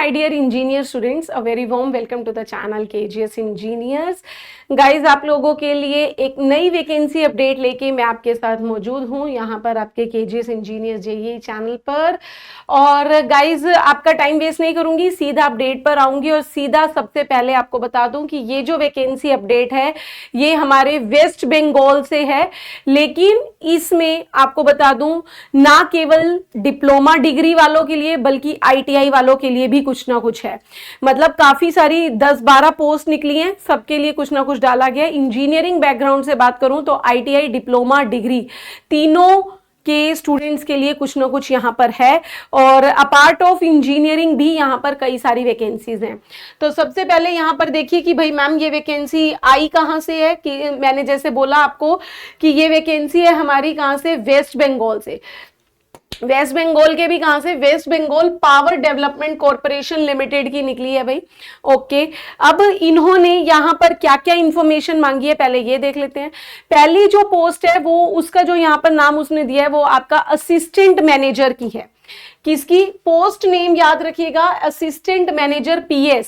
my dear engineer students, a very warm welcome to the channel KGS Engineers. Guys आप लोगों के लिए एक नई वैकेंसी अपडेट लेके मैं आपके साथ मौजूद हूँ यहाँ पर आपके KGS Engineers JEE चैनल पर। और गाइज आपका टाइम वेस्ट नहीं करूंगी, सीधा अपडेट पर आऊंगी और सीधा सबसे पहले आपको बता दूं कि ये जो वैकेंसी अपडेट है ये हमारे वेस्ट बंगाल से है, लेकिन इसमें आपको बता दूं ना केवल डिप्लोमा डिग्री वालों के लिए बल्कि ITI वालों के लिए भी कुछ ना कुछ है। मतलब काफी सारी 10-12 पोस्ट निकली हैं, सबके लिए कुछ ना कुछ डाला गया। इंजीनियरिंग बैकग्राउंड से बात करूं तो ITI, डिप्लोमा, डिग्री तीनों के स्टूडेंट्स के लिए कुछ ना कुछ यहाँ पर है और अपार्ट ऑफ इंजीनियरिंग भी यहाँ पर कई सारी वैकेंसीज हैं। तो सबसे पहले यहाँ पर देखिए कि भाई मैम ये वैकेंसी आई कहाँ से है, कि मैंने जैसे बोला आपको कि ये वैकेंसी है हमारी कहाँ से, वेस्ट बंगाल से। वेस्ट बंगाल के भी कहां से, वेस्ट बंगाल पावर डेवलपमेंट कॉर्पोरेशन लिमिटेड की निकली है भाई। ओके, अब इन्होंने यहां पर क्या क्या इंफॉर्मेशन मांगी है पहले ये देख लेते हैं। पहली जो पोस्ट है वो उसका जो यहां पर नाम उसने दिया है वो आपका असिस्टेंट मैनेजर की है। किसकी पोस्ट नेम याद रखिएगा, असिस्टेंट मैनेजर PS।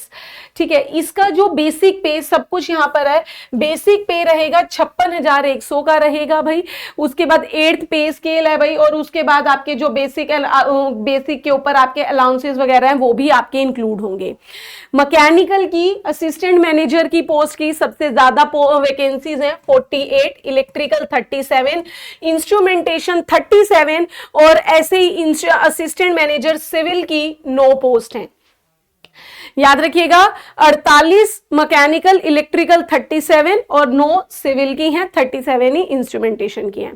ठीक है, इसका जो बेसिक पे सब कुछ यहाँ पर है, बेसिक पे रहेगा 56,100 का रहेगा भाई। उसके बाद 8th पे स्केल है भाई, और उसके बाद आपके जो बेसिक के ऊपर आपके अलाउंसेस वगैरह हैं वो भी आपके इंक्लूड होंगे। मैकेनिकल की असिस्टेंट मैनेजर की पोस्ट की सबसे ज्यादा वैकेंसीज हैं 48, इलेक्ट्रिकल 37, इंस्ट्रूमेंटेशन 37 और ऐसे ही असिस्टेंट मैनेजर सिविल की 9 पोस्ट हैं। याद रखिएगा 48 मैकेनिकल, इलेक्ट्रिकल 37 और 9 सिविल की हैं, 37 ही इंस्ट्रूमेंटेशन की हैं।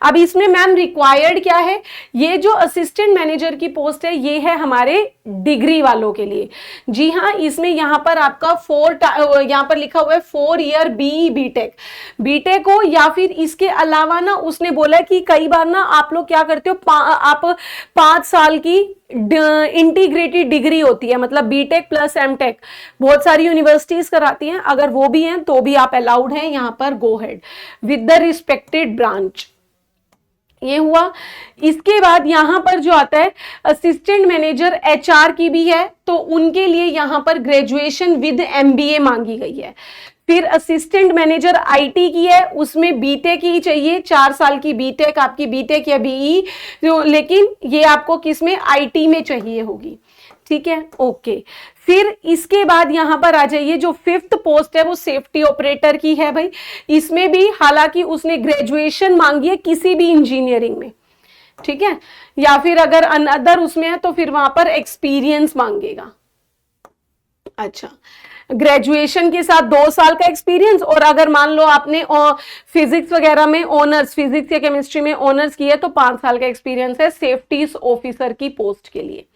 अब इसमें मैम रिक्वायर्ड क्या है, ये जो असिस्टेंट मैनेजर की पोस्ट है ये है हमारे डिग्री वालों के लिए। जी हाँ, इसमें यहां पर आपका यहां पर लिखा हुआ है 4 ईयर BE बीटेक हो, या फिर इसके अलावा ना उसने बोला कि कई बार ना आप लोग क्या करते हो, आप 5 साल की इंटीग्रेटेड डिग्री होती है, मतलब बीटेक प्लस एमटेक बहुत सारी यूनिवर्सिटीज कराती हैं, अगर वो भी हैं तो भी आप अलाउड हैं यहाँ पर, go head with the respected branch. ये हुआ। इसके बाद यहां पर जो आता है असिस्टेंट मैनेजर HR की भी है, तो उनके लिए यहां पर ग्रेजुएशन विद MBA मांगी गई है। फिर असिस्टेंट मैनेजर IT की है, उसमें बीटेक ही चाहिए, 4 साल की बीटेक, आपकी बीटेक या BE, लेकिन ये आपको किसमें, IT में चाहिए होगी। ठीक है, ओके। फिर इसके बाद यहां पर आ जाइए, जो 5th पोस्ट है वो सेफ्टी ऑपरेटर की है भाई। इसमें भी हालांकि उसने ग्रेजुएशन मांगी है किसी भी इंजीनियरिंग में, ठीक है, या फिर अगर अनदर उसमें है तो फिर वहां पर एक्सपीरियंस मांगेगा। अच्छा, ग्रेजुएशन के साथ 2 साल का एक्सपीरियंस, और अगर मान लो आपने फिजिक्स वगैरह में ऑनर्स, फिजिक्स या केमिस्ट्री में ऑनर्स किया तो 5 साल का एक्सपीरियंस है सेफ्टी ऑफिसर की पोस्ट के लिए।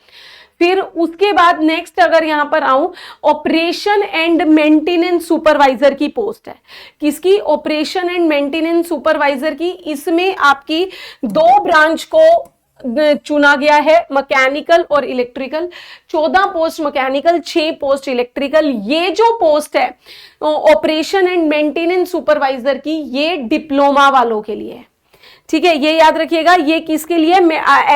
फिर उसके बाद नेक्स्ट अगर यहां पर आऊं, ऑपरेशन एंड मेंटेनेंस सुपरवाइजर की पोस्ट है। किसकी, ऑपरेशन एंड मेंटेनेंस सुपरवाइजर की। इसमें आपकी 2 ब्रांच को चुना गया है, मैकेनिकल और electrical. 14 post mechanical, 6 post electrical. ये जो पोस्ट है ऑपरेशन एंड मेंटेनेंस सुपरवाइजर की, ये डिप्लोमा वालों के लिए है। ठीक है, ये याद रखिएगा, ये किसके लिए,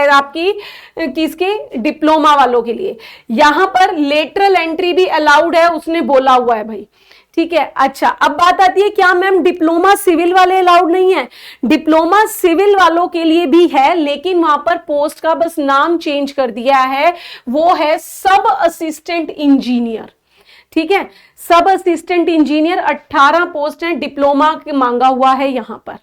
आपकी किसके, डिप्लोमा वालों के लिए। यहां पर लेटरल एंट्री भी अलाउड है, उसने बोला हुआ है भाई। ठीक है, अच्छा अब बात आती है क्या मैम डिप्लोमा सिविल वाले अलाउड नहीं है। डिप्लोमा सिविल वालों के लिए भी है, लेकिन वहां पर पोस्ट का बस नाम चेंज कर दिया है, वो है सब असिस्टेंट इंजीनियर। ठीक है, सब असिस्टेंट इंजीनियर 18 पोस्ट है, डिप्लोमा मांगा हुआ है यहां पर।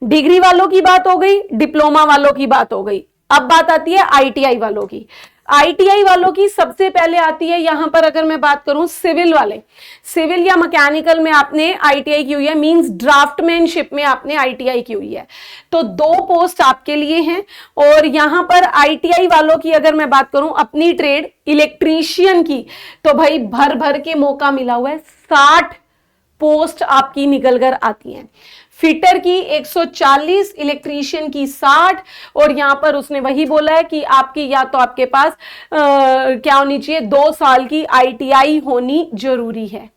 डिग्री वालों की बात हो गई, डिप्लोमा वालों की बात हो गई। अब बात आती है ITI वालों की। ITI वालों की सबसे पहले आती है यहां पर, अगर मैं बात करूं सिविल वाले, सिविल या मैकेनिकल में आपने ITI की हुई है, मींस ड्राफ्टमैनशिप में आपने ITI की हुई है, तो 2 पोस्ट आपके लिए हैं। और यहां पर ITI वालों की अगर मैं बात करूं अपनी ट्रेड इलेक्ट्रीशियन की, तो भाई भर भर के मौका मिला हुआ है, 60 पोस्ट आपकी निकल कर आती हैं। फिटर की 140, इलेक्ट्रीशियन की 60, और यहां पर उसने वही बोला है कि आपकी या तो आपके पास क्या होनी चाहिए, 2 साल की ITI होनी जरूरी है।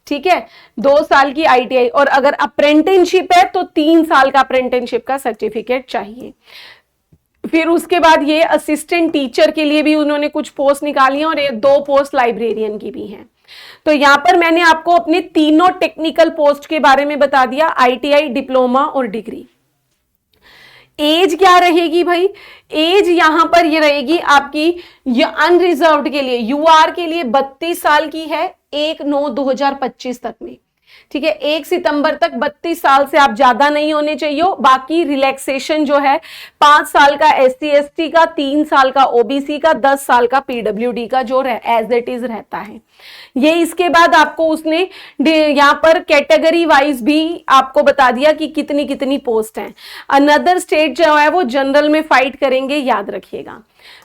ठीक है, 2 साल की ITI, और अगर अप्रेंटिसशिप है तो 3 साल का अप्रेंटिसशिप का सर्टिफिकेट चाहिए। फिर उसके बाद ये असिस्टेंट टीचर के लिए भी उन्होंने कुछ पोस्ट निकाली हैं और ये 2 पोस्ट लाइब्रेरियन की भी हैं। तो यहां पर मैंने आपको अपने तीनों टेक्निकल पोस्ट के बारे में बता दिया, आईटीआई, डिप्लोमा और डिग्री। एज क्या रहेगी भाई? एज यहां पर ये रहेगी आपकी अनरिजर्व्ड के लिए, यूआर के लिए 32 साल की है 1/9/2025 तक में। ठीक है, 1 सितंबर तक 32 साल से आप ज्यादा नहीं होने चाहिए। बाकी रिलैक्सेशन जो है 5 साल का SC ST का, 3 साल का OBC का, 10 साल का PWD का जो एज इट इज रहता है ये। इसके बाद आपको उसने यहाँ पर कैटेगरी वाइज भी आपको बता दिया कि कितनी कितनी पोस्ट हैं। अनदर स्टेट जो है वो जनरल में फाइट करेंगे, याद रखिएगा।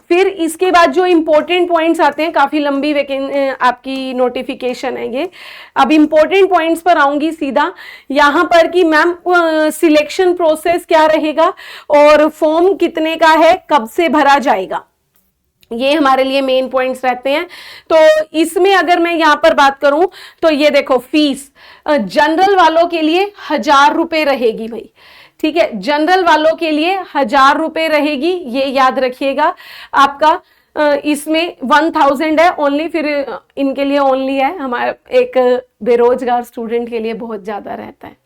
फिर इसके बाद जो इंपॉर्टेंट पॉइंट्स आते हैं, काफी लंबी आपकी नोटिफिकेशन है ये। अब इंपॉर्टेंट पॉइंट्स पर आऊंगी सीधा यहां पर कि मैम सिलेक्शन प्रोसेस क्या रहेगा और फॉर्म कितने का है, कब से भरा जाएगा, ये हमारे लिए मेन पॉइंट्स रहते हैं। तो इसमें अगर मैं यहां पर बात करूं तो ये देखो, फीस जनरल वालों के लिए 1000 रुपए रहेगी भाई। ठीक है, जनरल वालों के लिए 1000 रुपए रहेगी, ये याद रखिएगा। आपका इसमें 1000 है ओनली, फिर इनके लिए ओनली है, हमारे एक बेरोजगार स्टूडेंट के लिए बहुत ज्यादा रहता है।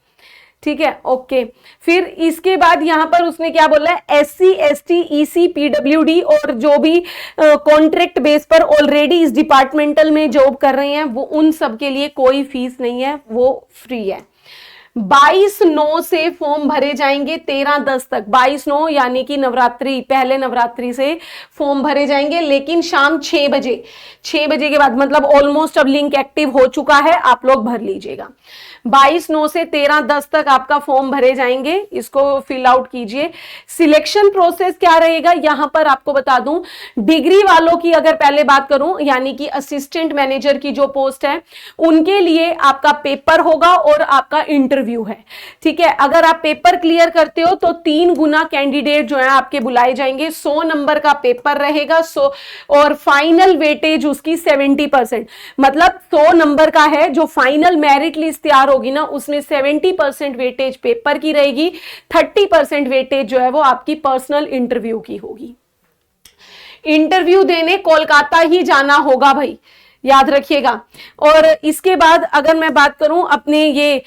ठीक है, ओके। फिर इसके बाद यहां पर उसने क्या बोला है, SC ST EC PWD और जो भी कॉन्ट्रैक्ट बेस पर ऑलरेडी इस डिपार्टमेंटल में जॉब कर रहे हैं वो उन सब के लिए कोई फीस नहीं है, वो फ्री है। 22/9 से फॉर्म भरे जाएंगे 13/10 तक। 22/9 यानी कि नवरात्रि, पहले नवरात्रि से फॉर्म भरे जाएंगे, लेकिन शाम 6 बजे, 6 बजे के बाद, मतलब ऑलमोस्ट अब लिंक एक्टिव हो चुका है, आप लोग भर लीजिएगा। 22/9 से 13/10 तक आपका फॉर्म भरे जाएंगे, इसको फिल आउट कीजिए। सिलेक्शन प्रोसेस क्या रहेगा यहां पर आपको बता दूं, डिग्री वालों की अगर पहले बात करूं, यानी कि असिस्टेंट मैनेजर की जो पोस्ट है उनके लिए आपका पेपर होगा और आपका इंटरव्यू है। ठीक है, अगर आप पेपर क्लियर करते हो तो 3 गुना कैंडिडेट जो है आपके बुलाए जाएंगे। 100 नंबर का पेपर रहेगा, 100 और फाइनल वेटेज उसकी 70%, मतलब 100 नंबर का है। जो फाइनल मेरिट लिस्ट तैयार होगी ना उसमें 70% वेटेज पेपर की रहेगी, 30% वेटेज जो है वो आपकी पर्सनल इंटरव्यू की होगी। इंटरव्यू देने कोलकाता ही जाना होगा भाई, याद रखिएगा। और इसके बाद अगर मैं बात करूं अपने ये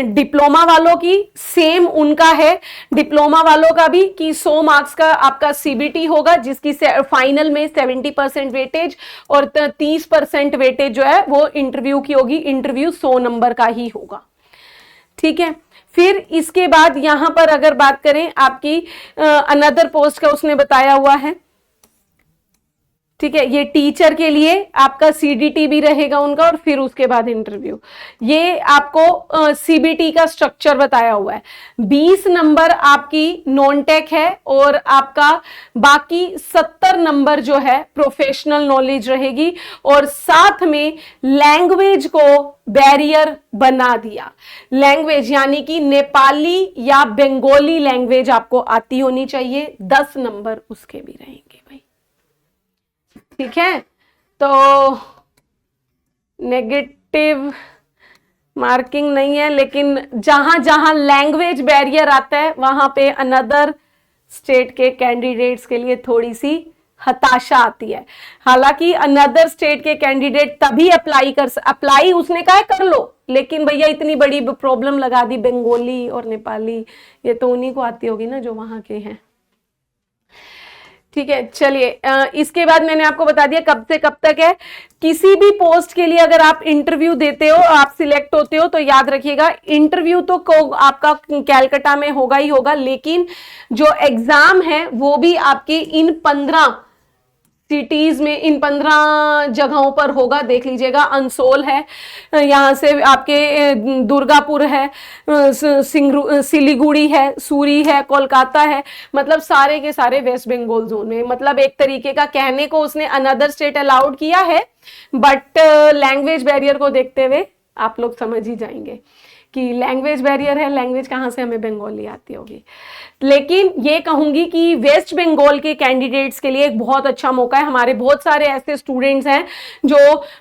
डिप्लोमा वालों की, सेम उनका है डिप्लोमा वालों का भी कि 100 मार्क्स का आपका CBT होगा, जिसकी फाइनल में 70% वेटेज और 30% वेटेज जो है वो इंटरव्यू की होगी। इंटरव्यू 100 नंबर का ही होगा। ठीक है, फिर इसके बाद यहां पर अगर बात करें आपकी अनदर पोस्ट का उसने बताया हुआ है। ठीक है, ये टीचर के लिए आपका CDT भी रहेगा उनका और फिर उसके बाद इंटरव्यू। ये आपको CBT का स्ट्रक्चर बताया हुआ है। 20 नंबर आपकी नॉन टेक है और आपका बाकी 70 नंबर जो है प्रोफेशनल नॉलेज रहेगी। और साथ में लैंग्वेज को बैरियर बना दिया। लैंग्वेज यानी कि नेपाली या बंगाली लैंग्वेज आपको आती होनी चाहिए, 10 नंबर उसके भी रहेंगे भाई। ठीक है, तो नेगेटिव मार्किंग नहीं है, लेकिन जहां जहां लैंग्वेज बैरियर आता है वहां पे अनदर स्टेट के कैंडिडेट्स के लिए थोड़ी सी हताशा आती है। हालांकि अनदर स्टेट के कैंडिडेट तभी अप्लाई उसने कहा कर लो, लेकिन भैया इतनी बड़ी प्रॉब्लम लगा दी बंगाली और नेपाली, ये तो उन्हीं को आती होगी ना जो वहां के हैं। ठीक है, चलिए इसके बाद मैंने आपको बता दिया कब से कब तक है। किसी भी पोस्ट के लिए अगर आप इंटरव्यू देते हो, आप सिलेक्ट होते हो, तो याद रखिएगा इंटरव्यू तो आपका कैलकाटा में होगा ही होगा, लेकिन जो एग्जाम है वो भी आपके इन 15 सिटीज में, इन 15 जगहों पर होगा। देख लीजिएगा, अंसोल है, यहाँ से आपके दुर्गापुर है, सिलीगुड़ी है, सूरी है, कोलकाता है, मतलब सारे के सारे वेस्ट बंगाल जोन में। मतलब एक तरीके का कहने को उसने अनदर स्टेट अलाउड किया है, बट लैंग्वेज बैरियर को देखते हुए आप लोग समझ ही जाएंगे कि लैंग्वेज बैरियर है, लैंग्वेज कहाँ से हमें बंगाली आती होगी। लेकिन ये कहूंगी कि वेस्ट बंगाल के कैंडिडेट्स के लिए एक बहुत अच्छा मौका है। हमारे बहुत सारे ऐसे स्टूडेंट्स हैं जो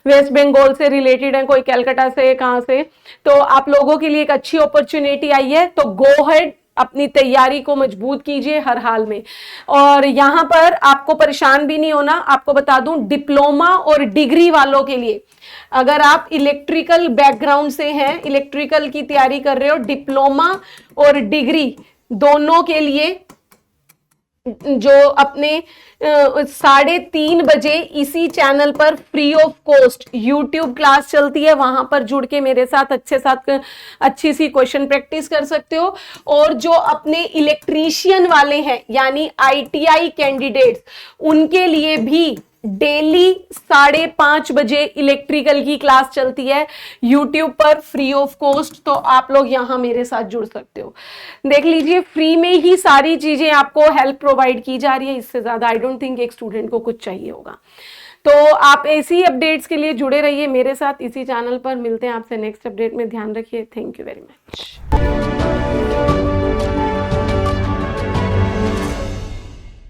वेस्ट बंगाल से रिलेटेड हैं, कोई कलकत्ता से, कहाँ से, तो आप लोगों के लिए एक अच्छी अपॉर्चुनिटी आई है। तो गो हेड, अपनी तैयारी को मजबूत कीजिए हर हाल में। और यहाँ पर आपको परेशान भी नहीं होना। आपको बता दूं, डिप्लोमा और डिग्री वालों के लिए, अगर आप इलेक्ट्रिकल बैकग्राउंड से हैं, इलेक्ट्रिकल की तैयारी कर रहे हो, डिप्लोमा और डिग्री दोनों के लिए जो अपने 3:30 बजे इसी चैनल पर free of cost YouTube class चलती है, वहां पर जुड़ के मेरे साथ अच्छी सी क्वेश्चन प्रैक्टिस कर सकते हो। और जो अपने इलेक्ट्रीशियन वाले हैं यानी ITI कैंडिडेट्स, उनके लिए भी डेली 5:30 बजे इलेक्ट्रिकल की क्लास चलती है यूट्यूब पर फ्री ऑफ कॉस्ट। तो आप लोग यहां मेरे साथ जुड़ सकते हो। देख लीजिए, फ्री में ही सारी चीजें आपको हेल्प प्रोवाइड की जा रही है। इससे ज्यादा आई डोंट थिंक एक स्टूडेंट को कुछ चाहिए होगा। तो आप ऐसी अपडेट्स के लिए जुड़े रहिए मेरे साथ इसी चैनल पर। मिलते हैं आपसे नेक्स्ट अपडेट में। ध्यान रखिए। Thank you very much.